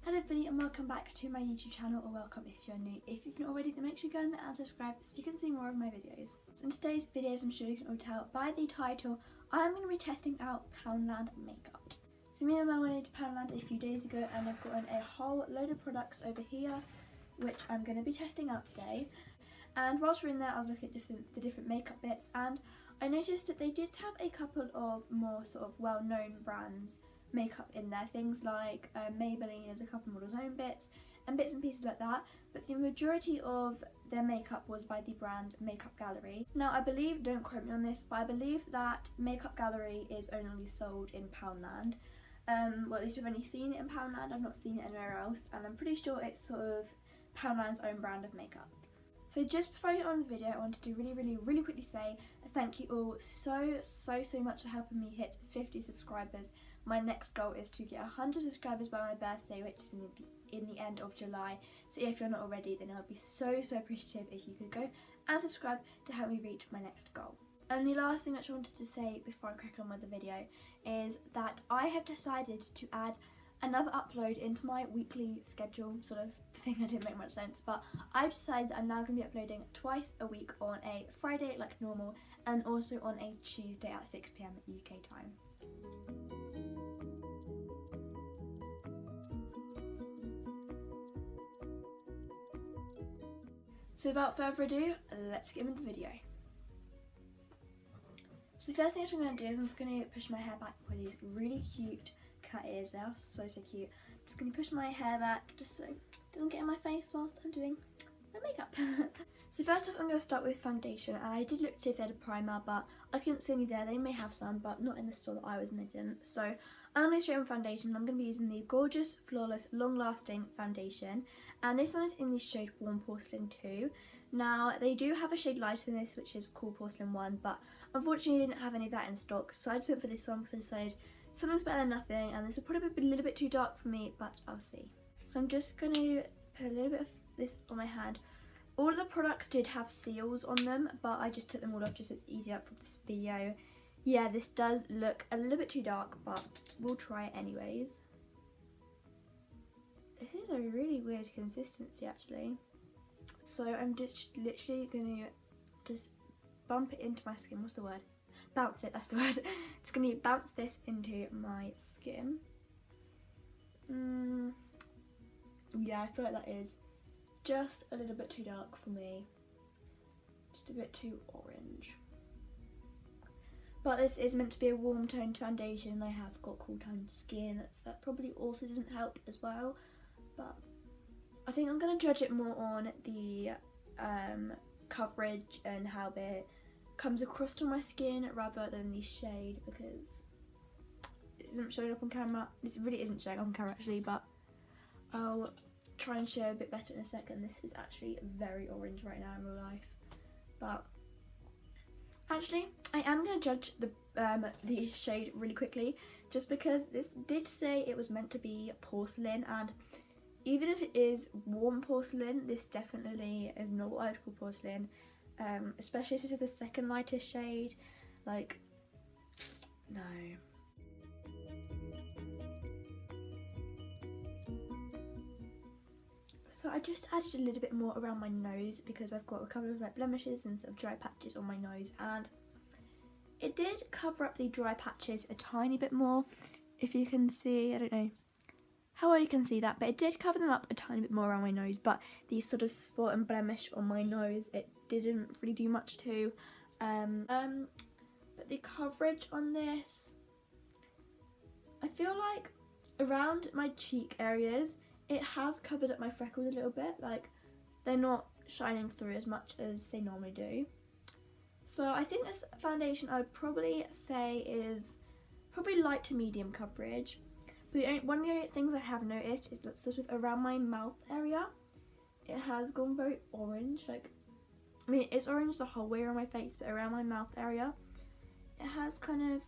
Hello everybody and welcome back to my YouTube channel, or welcome if you're new. If you've not already, then make sure you go in there and subscribe so you can see more of my videos. In today's videos, I'm sure you can all tell by the title, I'm going to be testing out Poundland makeup. So me and my mum went into Poundland a few days ago and I've gotten a whole load of products over here which I'm going to be testing out today. And whilst we're in there, I was looking at the different makeup bits, and I noticed that they did have a couple of more sort of well-known brands makeup in there, things like Maybelline, there's a couple of models' own bits and bits and pieces like that, but the majority of their makeup was by the brand Makeup Gallery. Now I believe, don't quote me on this, but I believe that Makeup Gallery is only sold in Poundland. Well, at least I've only seen it in Poundland, I've not seen it anywhere else, and I'm pretty sure it's sort of Poundland's own brand of makeup. So just before I get on with the video, I wanted to really quickly say thank you all so much for helping me hit 50 subscribers. My next goal is to get 100 subscribers by my birthday, which is in the end of July. So if you're not already, then I would be so appreciative if you could go and subscribe to help me reach my next goal. And the last thing which I wanted to say before I crack on with the video is that I have decided to add another upload into my weekly schedule sort of thing. That didn't make much sense, but I've decided that I'm now going to be uploading twice a week, on a Friday like normal and also on a Tuesday at 6 PM UK time. So without further ado, let's get into the video. So the first thing I'm going to do is I'm just going to push my hair back with these really cute cat ears. They are so cute. I'm just going to push my hair back just so it doesn't get in my face whilst I'm doing my makeup. So first off, I'm going to start with foundation. I did look to see if they had a primer, but I couldn't see any there. They may have some, but not in the store that I was in, they didn't. So I'm going to show you foundation. I'm going to be using the Gorgeous Flawless Long Lasting Foundation, and this one is in the shade Warm Porcelain 2. Now they do have a shade lighter than this, which is Cool Porcelain 1, but unfortunately they didn't have any of that in stock, so I just went for this one because I decided something's better than nothing, and this will probably be a little bit too dark for me, but I'll see. So I'm just going to put a little bit of this on my hand. All of the products did have seals on them, but I just took them all off just so it's easier for this video. Yeah, this does look a little bit too dark, but we'll try it anyways. This is a really weird consistency actually. So I'm just literally going to just bump it into my skin. What's the word? Bounce it, that's the word. Just going to bounce this into my skin. Yeah, I feel like that is just a little bit too dark for me. Just a bit too orange. But this is meant to be a warm toned foundation, and I have got cool toned skin, so that probably also doesn't help as well. But I think I'm going to judge it more on the coverage and how it comes across to my skin rather than the shade, because it isn't showing up on camera. This really isn't showing up on camera actually, but I'll try and show a bit better in a second. This is actually very orange right now in real life, but actually I am going to judge the shade really quickly, just because this did say it was meant to be porcelain, and even if it is warm porcelain, this definitely is not what I would call porcelain, especially since it's the second lightest shade. Like, no. So I just added a little bit more around my nose because I've got a couple of like blemishes and sort of dry patches on my nose, and it did cover up the dry patches a tiny bit more. If you can see, I don't know how well you can see that, but it did cover them up a tiny bit more around my nose, but the sort of spot and blemish on my nose, it didn't really do much to. But the coverage on this, I feel like around my cheek areas, it has covered up my freckles a little bit. Like, they're not shining through as much as they normally do. So I think this foundation, I would probably say, is probably light to medium coverage. But one of the things I have noticed is that sort of around my mouth area, it has gone very orange. Like, I mean, it's orange the whole way around my face, but around my mouth area, it has kind of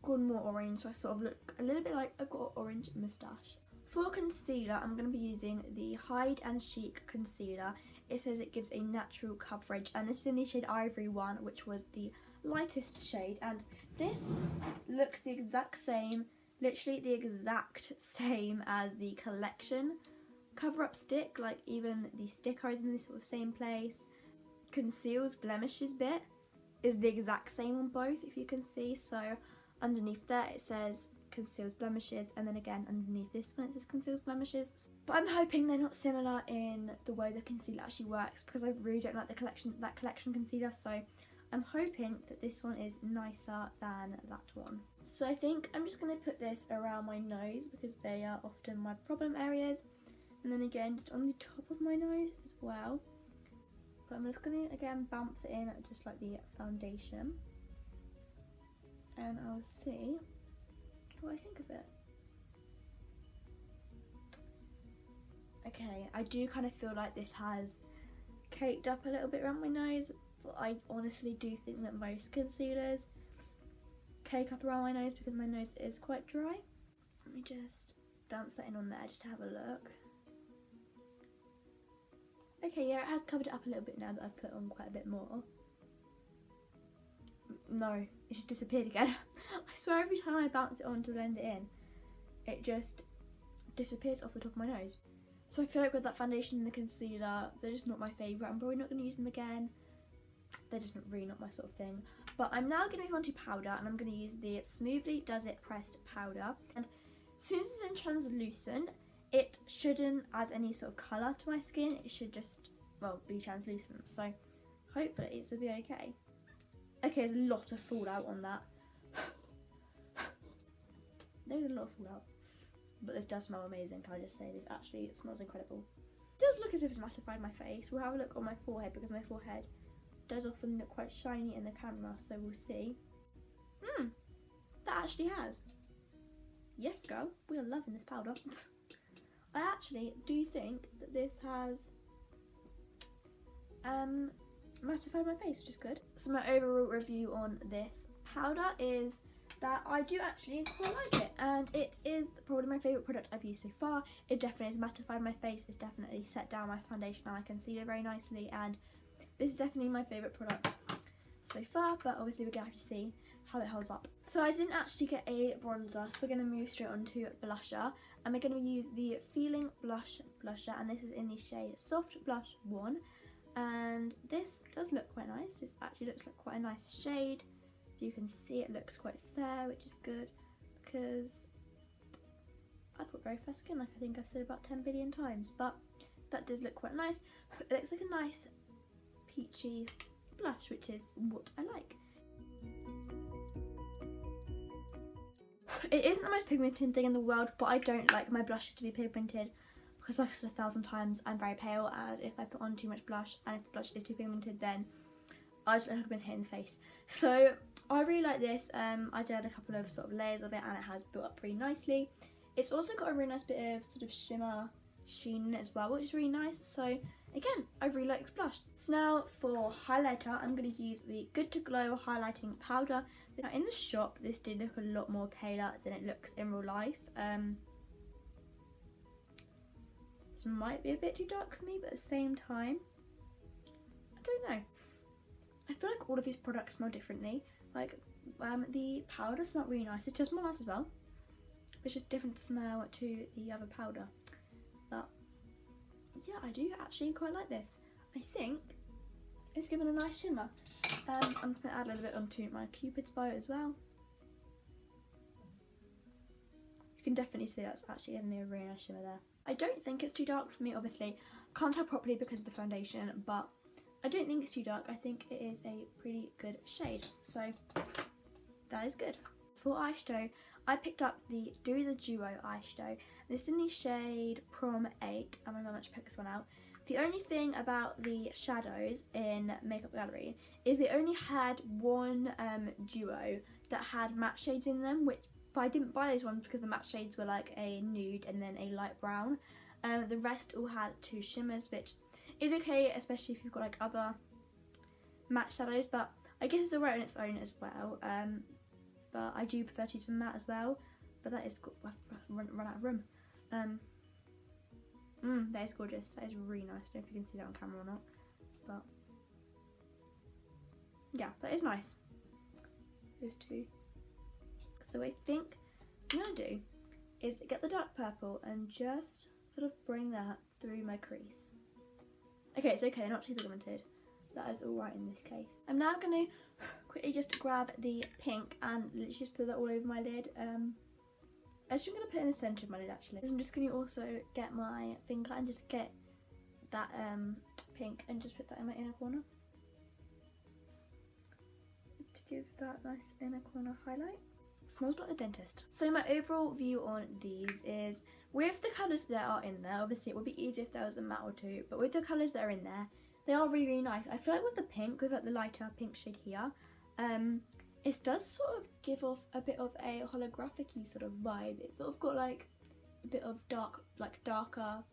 gone more orange. So I sort of look a little bit like I've got an orange moustache. For concealer, I'm going to be using the Hide and Chic concealer. It says it gives a natural coverage, and this is in the shade Ivory 1, which was the lightest shade, and this looks the exact same literally the exact same as the collection cover up stick, like even the sticker is in the sort of same place. Conceals blemishes bit is the exact same on both, if you can see. So underneath there it says conceals blemishes, and then again underneath this one it says conceals blemishes. But I'm hoping they're not similar in the way the concealer actually works, because I really don't like that collection concealer, so I'm hoping that this one is nicer than that one. So I think I'm just going to put this around my nose, because they are often my problem areas, and then again just on the top of my nose as well. But I'm just going to again bounce it in just like the foundation, and I'll see what I think of it. Okay, I do kind of feel like this has caked up a little bit around my nose, but I honestly do think that most concealers cake up around my nose because my nose is quite dry. Let me just bounce that in on there just to have a look. Okay, yeah, it has covered it up a little bit now that I've put on quite a bit more. No, it just disappeared again. I swear every time I bounce it on to blend it in, it just disappears off the top of my nose. So I feel like with that foundation and the concealer, they're just not my favourite. I'm probably not going to use them again. They're just really not my sort of thing. But I'm now going to move on to powder, and I'm going to use the Smoothly Does It Pressed Powder. And as soon as it's in translucent, it shouldn't add any sort of colour to my skin. It should just, well, be translucent. So hopefully it will be okay. Okay, there's a lot of fallout on that. There's a lot of fallout. But this does smell amazing, can I just say? It smells incredible. It does look as if it's mattified my face. We'll have a look on my forehead, because my forehead does often look quite shiny in the camera, so we'll see. That actually has. Yes, girl, we are loving this powder. I actually do think that this has mattified my face, which is good. So my overall review on this powder is that I do actually quite like it, and it is probably my favourite product I've used so far. It definitely has mattified my face, it's definitely set down my foundation and my concealer very nicely, and this is definitely my favourite product so far, but obviously we're going to have to see how it holds up. So I didn't actually get a bronzer, so we're going to move straight on to blusher, and we're going to use the Feeling Blush blusher, and this is in the shade Soft Blush 1, and this does look quite nice. This actually looks like quite a nice shade. You can see it looks quite fair, which is good, because I've got very fair skin, like I think I've said about 10 billion times, but that does look quite nice. It looks like a nice peachy blush, which is what I like. It isn't the most pigmented thing in the world, but I don't like my blushes to be pigmented, because like I said 1,000 times, I'm very pale, and if I put on too much blush, and if the blush is too pigmented, then I just look like I've been hit in the face. So I really like this. I did add a couple of sort of layers of it, and it has built up pretty nicely. It's also got a really nice bit of sort of shimmer sheen in it as well, which is really nice. So again, I really like this blush. So now for highlighter, I'm going to use the Good to Glow highlighting powder. Now in the shop, this did look a lot more paler than it looks in real life. This might be a bit too dark for me, but at the same time, I don't know. I feel like all of these products smell differently. Like the powder smelled really nice. It does smell nice as well. It's just different smell to the other powder. But yeah, I do actually quite like this. I think it's given a nice shimmer. I'm just going to add a little bit onto my Cupid's bow as well. You can definitely see that's actually giving me a really nice shimmer there. I don't think it's too dark for me, obviously. I can't tell properly because of the foundation, but I don't think it's too dark. I think it is a pretty good shade, so that is good. For eyeshadow, I picked up the Do the Duo eyeshadow. This is in the shade Prom 8, and my mum actually picked this one out. The only thing about the shadows in Makeup Gallery is they only had one duo that had matte shades in them, but I didn't buy these ones because the matte shades were like a nude and then a light brown. The rest all had two shimmers, which is okay, especially if you've got like other matte shadows, but I guess it's alright on its own as well. But I do prefer to use some matte as well. But that is good. I've run out of room. That is gorgeous. That is really nice. I don't know if you can see that on camera or not, but yeah, that is nice. Those two. So I think I'm going to do is get the dark purple and just sort of bring that through my crease. Okay, it's okay, not too pigmented. That is alright in this case. I'm now going to quickly just grab the pink and literally just put that all over my lid. I'm going to put it in the centre of my lid actually. I'm just going to also get my finger and just get that pink and just put that in my inner corner. To give that nice inner corner highlight. Smells like the dentist. So my overall view on these is, with the colours that are in there, obviously it would be easier if there was a matte or two, but with the colours that are in there, they are really, really nice. I feel like with the pink, with like the lighter pink shade here, it does sort of give off a bit of a holographic-y sort of vibe. It's sort of got like a bit of darker,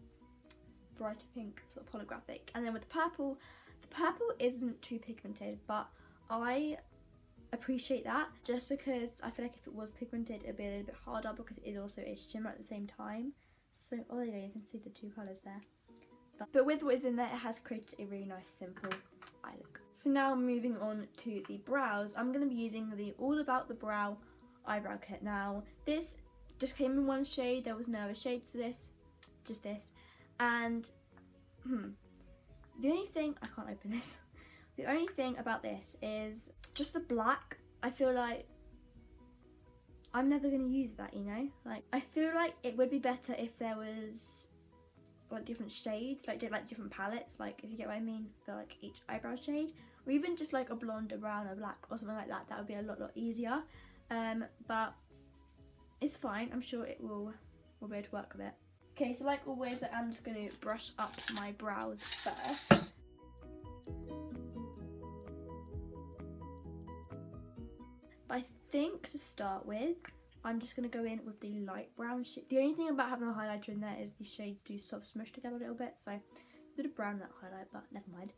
brighter pink, sort of holographic. And then with the purple isn't too pigmented, but I appreciate that, just because I feel like if it was pigmented it'd be a little bit harder, because it is also a shimmer at the same time. So oh yeah, you can see the two colours there. But with what is in there, it has created a really nice simple eye look. So now moving on to the brows, I'm going to be using the All About the Brow eyebrow kit. Now this just came in one shade, there was no other shades for this, just this. And the only thing, I can't open this, the only thing about this is just the black. I feel like I'm never going to use that, you know? Like, I feel like it would be better if there was like different shades, like different palettes, like if you get what I mean, for like each eyebrow shade, or even just like a blonde, a brown, a black or something like that. That would be a lot easier. But it's fine, I'm sure it will be able to work with it. Okay, so like always, I'm just going to brush up my brows first. But I think to start with, I'm just going to go in with the light brown shade. The only thing about having a highlighter in there is the shades do sort of smush together a little bit, so a bit of brown in that highlight, but never mind.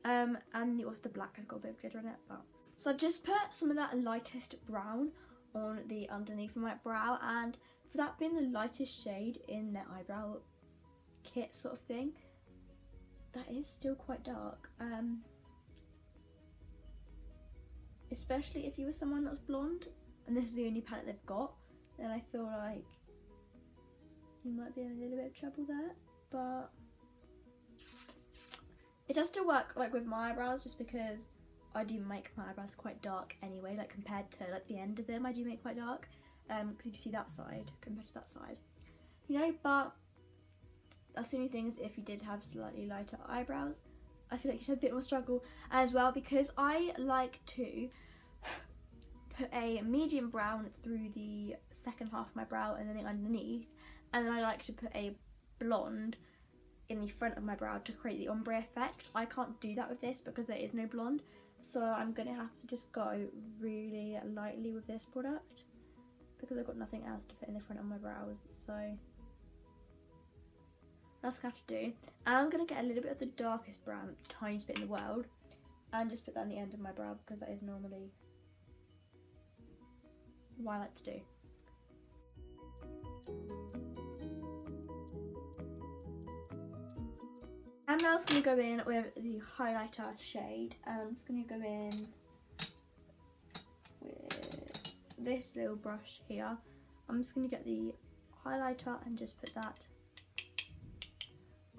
And also the black has got a bit of glitter in it. But so I've just put some of that lightest brown on the underneath of my brow, and for that being the lightest shade in the eyebrow kit sort of thing, that is still quite dark. Especially if you were someone that's blonde and this is the only palette they've got, then I feel like you might be in a little bit of trouble there. But it does still work like with my eyebrows, just because I do make my eyebrows quite dark anyway, like compared to like the end of them I do make quite dark, because if you see that side compared to that side, you know. But that's the only thing, is if you did have slightly lighter eyebrows, I feel like you'd have a bit more struggle as well, because I like to put a medium brown through the second half of my brow and then the underneath, and then I like to put a blonde in the front of my brow to create the ombre effect. I can't do that with this because there is no blonde, so I'm gonna have to just go really lightly with this product because I've got nothing else to put in the front of my brows. So that's what I have to do. And I'm gonna get a little bit of the darkest brown, tiniest bit in the world, and just put that on the end of my brow, because that is normally what I like to do. I'm now just going to go in with the highlighter shade, and I'm just going to go in with this little brush here. I'm just going to get the highlighter and just put that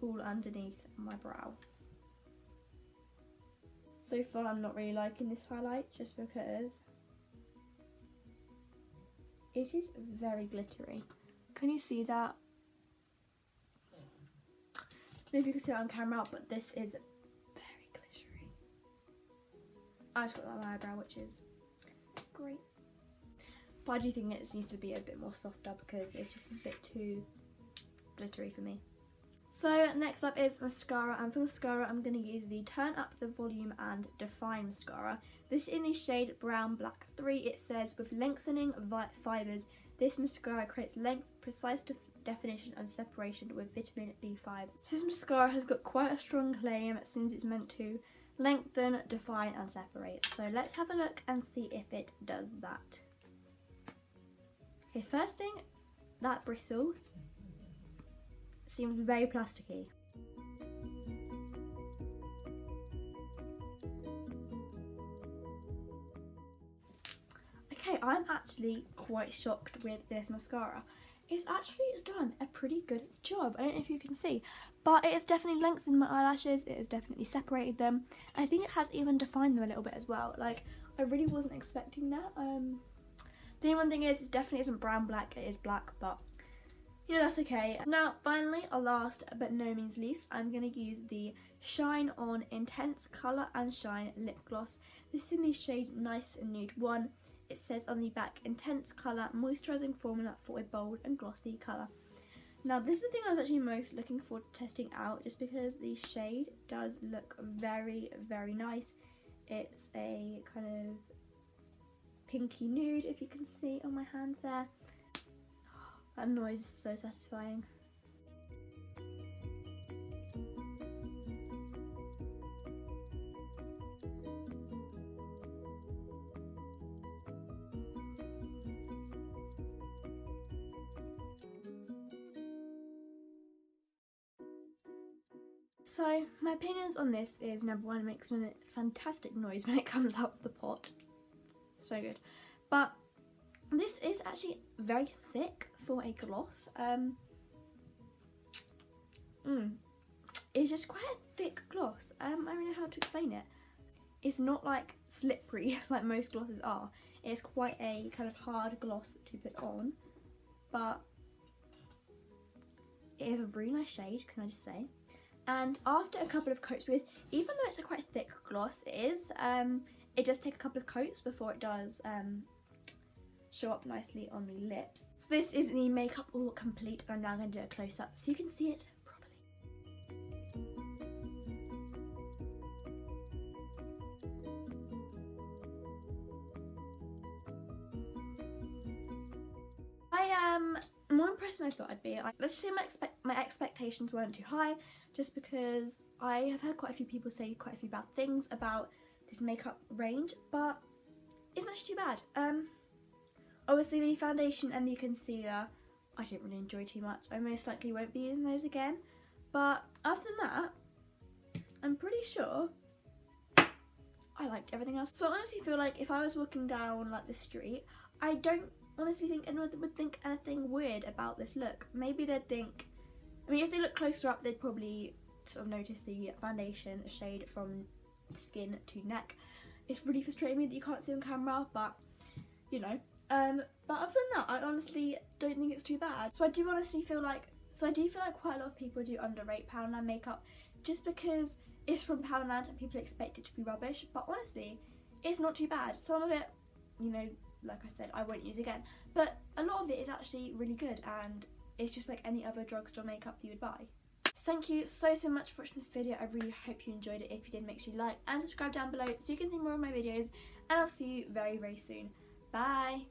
all underneath my brow. So far I'm not really liking this highlight, just because it is very glittery. Can you see that? Maybe you can see that on camera, but this is very glittery. I just got that on my eyebrow, which is great. But I do think it needs to be a bit more softer because it's just a bit too glittery for me. So next up is mascara, and for mascara I'm going to use the Turn Up the Volume and Define mascara. This is in the shade Brown Black 3. It says, with lengthening fibres, this mascara creates length, precise definition and separation with vitamin B5. So this mascara has got quite a strong claim, since it's meant to lengthen, define and separate. So let's have a look and see if it does that. Okay, first thing, that bristle seems very plasticky. Okay, I'm actually quite shocked with this mascara. It's actually done a pretty good job. I don't know if you can see, but it has definitely lengthened my eyelashes. It has definitely separated them. I think it has even defined them a little bit as well. Like, I really wasn't expecting that. The only one thing is, it definitely isn't brown black. It is black, but you know, that's okay. Now, finally, last but no means least, I'm going to use the Shine On Intense Colour and Shine Lip Gloss. This is in the shade Nice and Nude 1. It says on the back, intense colour, moisturising formula for a bold and glossy colour. Now, this is the thing I was actually most looking forward to testing out, just because the shade does look very, very nice. It's a kind of pinky nude, if you can see on my hand there. That noise is so satisfying. So, my opinions on this is, number one, it makes a fantastic noise when it comes out of the pot. So good. But this is actually very thick for a gloss. It's just quite a thick gloss. I don't know how to explain it. It's not like slippery like most glosses are. It's quite a kind of hard gloss to put on, but it is a really nice shade, can I just say. And after a couple of coats with, even though it's a quite thick gloss, it does take a couple of coats before it does show up nicely on the lips. So this is the makeup all complete. I'm now going to do a close-up so you can see it properly. I am more impressed than I thought I'd be. Let's just say my expectations weren't too high, just because I have heard quite a few people say quite a few bad things about this makeup range, but it's not too bad. Obviously the foundation and the concealer I didn't really enjoy too much. I most likely won't be using those again, but other than that, I'm pretty sure I liked everything else. So I honestly feel like if I was walking down like the street, I don't honestly think anyone would think anything weird about this look. Maybe they'd think, I mean, if they look closer up, they'd probably sort of notice the foundation shade from skin to neck. It's really frustrating me that you can't see on camera, but you know. But other than that, I honestly don't think it's too bad. So I do feel like quite a lot of people do underrate Poundland makeup, just because it's from Poundland and people expect it to be rubbish. But honestly, it's not too bad. Some of it, you know, like I said, I won't use again, but a lot of it is actually really good, and it's just like any other drugstore makeup that you would buy. So thank you so much for watching this video. I really hope you enjoyed it. If you did, make sure you like and subscribe down below so you can see more of my videos, and I'll see you very soon. Bye!